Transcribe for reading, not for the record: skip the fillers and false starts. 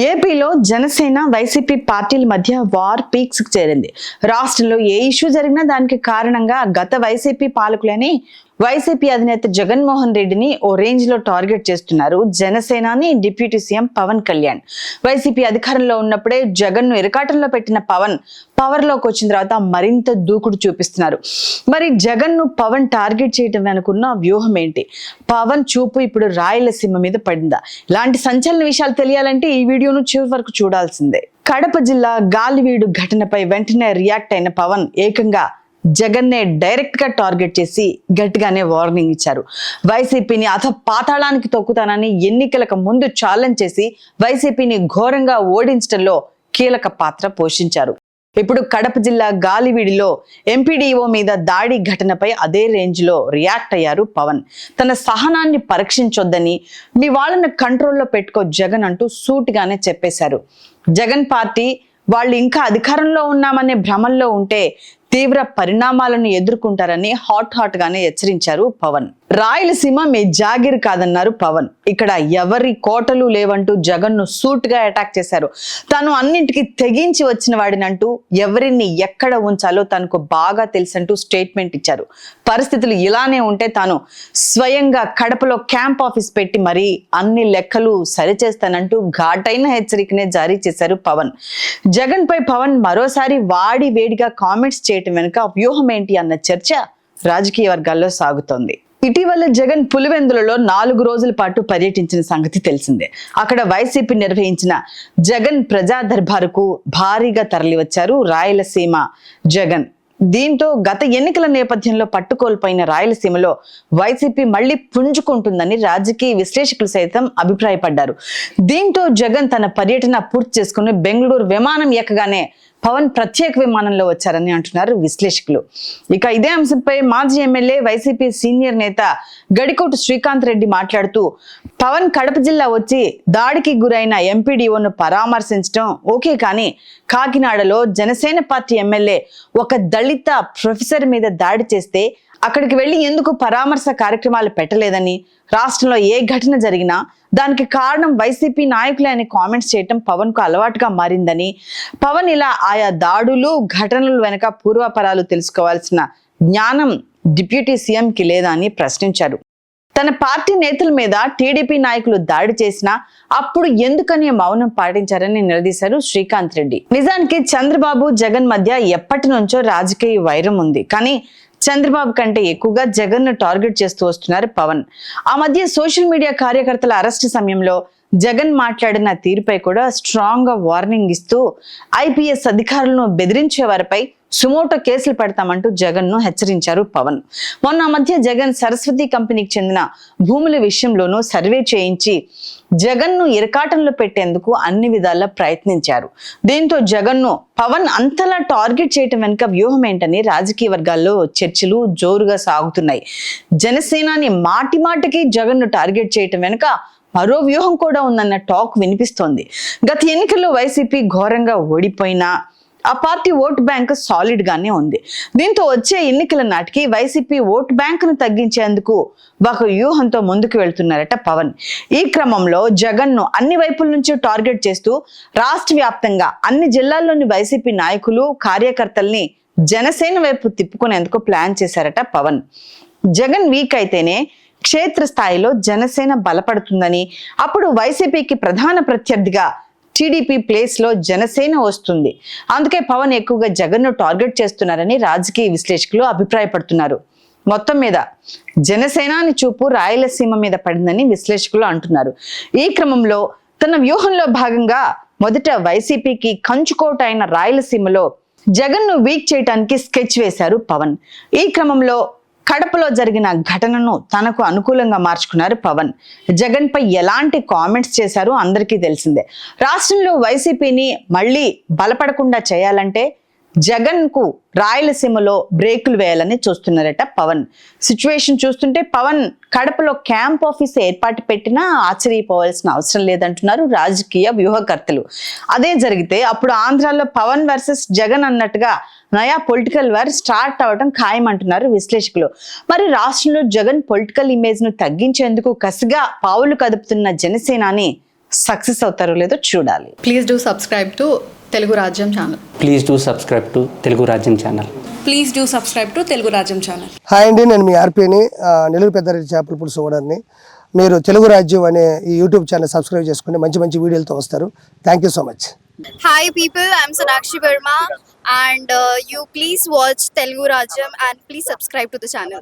ఏపీలో జనసేన వైసీపీ పార్టీల మధ్య వార్ పీక్స్ కు చేరింది. రాష్ట్రంలో ఏ ఇష్యూ జరిగినా దానికి కారణంగా గత వైసీపీ పాలకులని వైసీపీ అధినేత జగన్మోహన్ రెడ్డిని ఓ రేంజ్ లో టార్గెట్ చేస్తున్నారు Janasenani deputy CM Pawan Kalyan. YCP అధికారంలో ఉన్నప్పుడే జగన్ ను ఇరకాటంలో పెట్టిన పవన్ పవర్ లోకి వచ్చిన తర్వాత మరింత దూకుడు చూపిస్తున్నారు. మరి జగన్ ను పవన్ టార్గెట్ చేయడం వెనుకున్న వ్యూహం ఏంటి? పవన్ చూపు ఇప్పుడు రాయలసీమ మీద పడిందా? ఇలాంటి సంచలన విషయాలు తెలియాలంటే ఈ వీడియోను చివరి వరకు చూడాల్సిందే. కడప జిల్లా గాలివీడు ఘటనపై వెంటనే రియాక్ట్ అయిన పవన్ ఏకంగా జగన్ నే డైరెక్ట్ గా టార్గెట్ చేసి గట్టిగానే వార్నింగ్ ఇచ్చారు. వైసీపీని పాతాళానికి తొక్కుతానని ఎన్నికలకు ముందు ఛాలెంజ్ చేసి వైసీపీని ఘోరంగా ఓడించడంలో కీలక పాత్ర పోషించారు. ఇప్పుడు కడప జిల్లా గాలివీడిలో ఎంపీడీఓ మీద దాడి ఘటనపై అదే రేంజ్ లో రియాక్ట్ అయ్యారు పవన్. తన సహనాన్ని పరీక్షించొద్దని, మీ వాళ్ళని కంట్రోల్లో పెట్టుకో జగన్ అంటూ సూటిగానే చెప్పేశారు. జగన్ పార్టీ వాళ్ళు ఇంకా అధికారంలో ఉన్నామనే భ్రమల్లో ఉంటే తీవ్ర పరిణామాలను ఎదుర్కొంటారని హాట్ గానే హెచ్చరించారు పవన్. రాయలసీమ మీ జాగిర్ కాదన్నారు పవన్. ఇక్కడ ఎవరి కోటలు లేవంటూ జగన్ ను సూట్ గా అటాక్ చేశారు. తాను అన్నింటికి తెగించి వచ్చిన వాడినంటూ ఎవరిని ఎక్కడ ఉంచాలో తనకు బాగా తెలుసంటూ స్టేట్మెంట్ ఇచ్చారు. పరిస్థితులు ఇలానే ఉంటే తాను స్వయంగా కడపలో క్యాంప్ ఆఫీస్ పెట్టి మరీ అన్ని లెక్కలు సరిచేస్తానంటూ ఘాటైన హెచ్చరికనే జారీ చేశారు పవన్. జగన్ పై పవన్ మరోసారి వాడి వేడిగా కామెంట్స్ చేయటం వెనుక వ్యూహం ఏంటి అన్న చర్చ రాజకీయ వర్గాల్లో సాగుతోంది. ఇటీవల జగన్ పులివెందులలో 4 రోజుల పాటు పర్యటించిన సంగతి తెలిసిందే. అక్కడ వైసీపీ నిర్వహించిన జగన్ ప్రజా దర్బారుకు భారీగా తరలివచ్చారు రాయలసీమ జగన్. దీంతో గత ఎన్నికల నేపథ్యంలో పట్టుకోల్పోయిన రాయలసీమలో వైసీపీ మళ్లీ పుంజుకుంటుందని రాజకీయ విశ్లేషకులు సైతం అభిప్రాయపడ్డారు. దీంతో జగన్ తన పర్యటన పూర్తి చేసుకుని బెంగళూరు విమానం ఎక్కగానే పవన్ ప్రత్యేక విమానంలో వచ్చారని అంటున్నారు విశ్లేషకులు. ఇక ఇదే అంశంపై మాజీ ఎమ్మెల్యే వైసీపీ సీనియర్ నేత గడికోట శ్రీకాంత్ రెడ్డి మాట్లాడుతూ, పవన్ కడప జిల్లా వచ్చి దాడికి గురైన ఎంపీడీఓను పరామర్శించడం ఓకే, కానీ కాకినాడలో జనసేన పార్టీ ఎమ్మెల్యే ఒక దళిత ప్రొఫెసర్ మీద దాడి చేస్తే అక్కడికి వెళ్లి ఎందుకు పరామర్శ కార్యక్రమాలు పెట్టలేదని, రాష్ట్రంలో ఏ ఘటన జరిగినా దానికి కారణం వైసీపీ నాయకులే అని కామెంట్స్ చేయటం పవన్ కు అలవాటుగా మారిందని, పవన్ ఇలా ఆయా దాడులు ఘటనలు వెనక పూర్వాపరాలు తెలుసుకోవాల్సిన జ్ఞానం డిప్యూటీ సీఎం కి లేదా అని ప్రశ్నించారు. తన పార్టీ నేతల మీద టీడీపీ నాయకులు దాడి చేసినా అప్పుడు ఎందుకని మౌనం పాటించారని నిలదీశారు శ్రీకాంత్ రెడ్డి. నిజానికి చంద్రబాబు జగన్ మధ్య ఎప్పటి నుంచో రాజకీయ వైరం ఉంది, కానీ చంద్రబాబు కంటే ఎక్కువగా జగన్ ను టార్గెట్ చేస్తూ వస్తున్నారు పవన్. ఆ మధ్య సోషల్ మీడియా కార్యకర్తల అరెస్టు సమయంలో జగన్ మాట్లాడిన తీరుపై కూడా స్ట్రాంగ్ గా వార్నింగ్ ఇస్తూ ఐపీఎస్ అధికారులను బెదిరించే వారిపై సుమోటో కేసులు పెడతామంటూ జగన్ ను హెచ్చరించారు పవన్. మొన్న మధ్య జగన్ సరస్వతి కంపెనీకి చెందిన భూముల విషయంలోనూ సర్వే చేయించి జగన్ ను ఇరకాటంలో పెట్టేందుకు అన్ని విధాలా ప్రయత్నించారు. దీంతో జగన్ ను పవన్ అంతలా టార్గెట్ చేయటం వెనుక వ్యూహం ఏంటని రాజకీయ వర్గాల్లో చర్చలు జోరుగా సాగుతున్నాయి. జనసేనాని మాటికి జగన్ ను టార్గెట్ చేయటం వెనుక మరో వ్యూహం కూడా ఉందన్న టాక్ వినిపిస్తోంది. గత ఎన్నికల్లో వైసీపీ ఘోరంగా ఓడిపోయినా ఆ పార్టీ ఓటు బ్యాంక్ సాలిడ్ గానే ఉంది. దీంతో వచ్చే ఎన్నికల నాటికి వైసీపీ ఓటు బ్యాంకును తగ్గించేందుకు ఒక వ్యూహంతో ముందుకు వెళ్తున్నారట పవన్. ఈ క్రమంలో జగన్ ను అన్ని వైపుల నుంచి టార్గెట్ చేస్తూ రాష్ట్ర వ్యాప్తంగా అన్ని జిల్లాల్లోని వైసీపీ నాయకులు కార్యకర్తల్ని జనసేన వైపు తిప్పుకునేందుకు ప్లాన్ చేశారట పవన్. జగన్ వీక్ అయితేనే క్షేత్రస్థాయిలో జనసేన బలపడుతుందని, అప్పుడు వైసీపీకి ప్రధాన ప్రత్యర్థిగా టీడీపీ ప్లేస్ లో జనసేన వస్తుంది. అందుకే పవన్ ఎక్కువగా జగన్ ను టార్గెట్ చేస్తున్నారని రాజకీయ విశ్లేషకులు అభిప్రాయపడుతున్నారు. మొత్తం మీద జనసేనాని చూపు రాయలసీమ మీద పడిందని విశ్లేషకులు అంటున్నారు. ఈ క్రమంలో తన వ్యూహంలో భాగంగా మొదట వైసీపీకి కంచుకోట అయిన రాయలసీమలో జగన్ ను వీక్ చేయడానికి స్కెచ్ వేశారు పవన్. ఈ క్రమంలో కడపలో జరిగిన ఘటనను తనకు అనుకూలంగా మార్చుకున్నారు పవన్. జగన్ పై ఎలాంటి కామెంట్స్ చేశారో అందరికీ తెలిసిందే. రాష్ట్రంలో వైసీపీని మళ్ళీ బలపడకుండా చేయాలంటే జగన్ కు రాయలసీమలో బ్రేకులు వేయాలని చూస్తున్నారట పవన్. సిచ్యువేషన్ చూస్తుంటే పవన్ కడపలో క్యాంప్ ఆఫీస్ ఏర్పాటు పెట్టినా ఆశ్చర్యపోవాల్సిన అవసరం లేదంటున్నారు రాజకీయ వ్యూహకర్తలు. అదే జరిగితే అప్పుడు ఆంధ్రాలో పవన్ వర్సెస్ జగన్ అన్నట్టుగా నయా పొలిటికల్ వార్ స్టార్ట్ అవడం ఖాయమంటున్నారు విశ్లేషకులు. మరి రాష్ట్రంలో జగన్ పొలిటికల్ ఇమేజ్ ను తగ్గించేందుకు కసిగా పావులు కదుపుతున్న జనసేనాని సక్సెస్ అవుతారో లేదో చూడాలి. Please do subscribe to Telugu Rajyam channel. Please do subscribe to Telugu Rajyam channel. Please do subscribe to Telugu Rajyam channel. Hi అండి, నేను మీ ఆర్పీని, నెల్లూరు పెద్దారెడ్డి చేపల పులుసు ఓనర్ని. మీరు తెలుగు రాజ్యం అనే ఈ యూట్యూబ్ ఛానల్ సబ్స్క్రైబ్ చేసుకుని మంచి మంచి వీడియోలతో వస్తారు. Thank you so much. Hi people, I'm Sonakshi Verma and you please watch Telugu Rajyam and please subscribe to the channel.